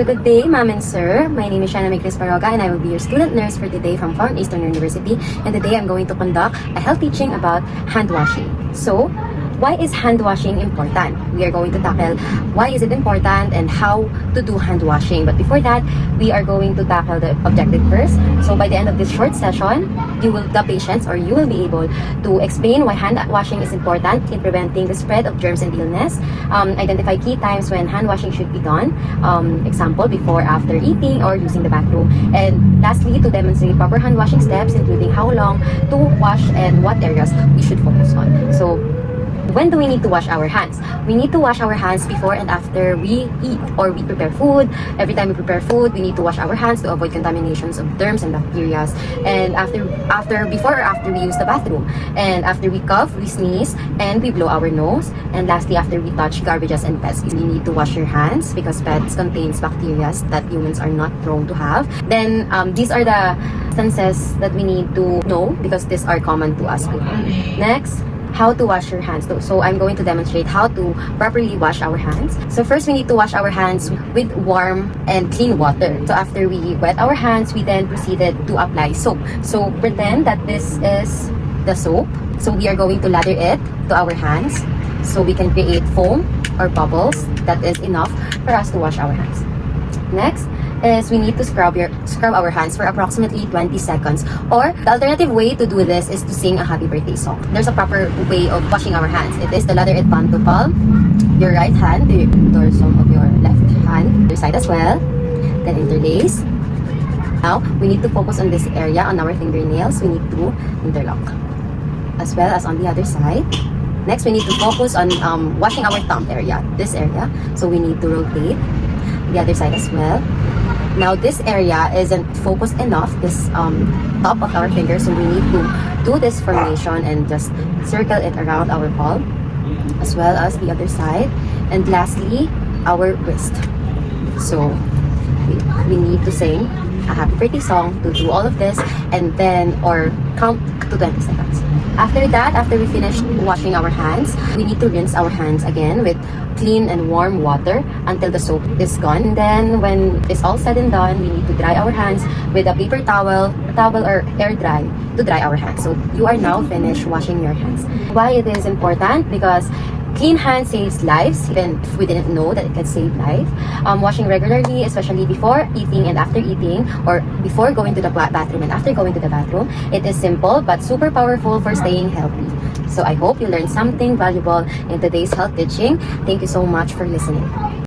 Good day, ma'am and sir. My name is Shana Migris Paroga and I will be your student nurse for today from Far Eastern University. And today I'm going to conduct a health teaching about hand washing. So, why is hand washing important? We are going to tackle why is it important and how to do hand washing. But before that, we are going to tackle the objective first. So by the end of this short session, you will be able to explain why hand washing is important in preventing the spread of germs and illness. Identify key times when hand washing should be done. Example, before, after eating, or using the bathroom. And lastly, to demonstrate proper hand washing steps, including how long to wash and what areas we should focus on. So, when do we need to wash our hands? We need to wash our hands before and after we eat or we prepare food. Every time we prepare food, we need to wash our hands to avoid contaminations of germs and bacteria. And before or after we use the bathroom. And after we cough, we sneeze, and we blow our nose. And lastly, after we touch garbages and pets, you need to wash your hands because pets contains bacteria that humans are not prone to have. Then these are the instances that we need to know because these are common to us people. Next, how to wash your hands. So I'm going to demonstrate how to properly wash our hands. So first we need to wash our hands with warm and clean water. So after we wet our hands, we then proceeded to apply soap. So pretend that this is the soap. So we are going to lather it to our hands so we can create foam or bubbles that is enough for us to wash our hands. Next is we need to scrub our hands for approximately 20 seconds. Or the alternative way to do this is to sing a happy birthday song. There's a proper way of washing our hands. It is to lather it palm to palm. Your right hand, the dorsum of your left hand, your side as well. Then interlace. Now, we need to focus on this area on our fingernails. We need to interlock. As well as on the other side. Next, we need to focus on washing our thumb area, this area. So we need to rotate the other side as well. Now this area isn't focused enough, this top of our finger, so we need to do this formation and just circle it around our palm as well as the other side. And lastly, our wrist. So we need to sing a happy birthday song to do all of this and then or count to 20 seconds. After that, after we finish washing our hands, we need to rinse our hands again with clean and warm water until the soap is gone. And then when it's all said and done, we need to dry our hands with a paper towel or air dry to dry our hands. So you are now finished washing your hands. Why it is important? Because clean hands saves lives, even if we didn't know that it can save life. Washing regularly, especially before eating and after eating, or before going to the bathroom and after going to the bathroom, it is simple but super powerful for staying healthy. So I hope you learned something valuable in today's health teaching. Thank you so much for listening.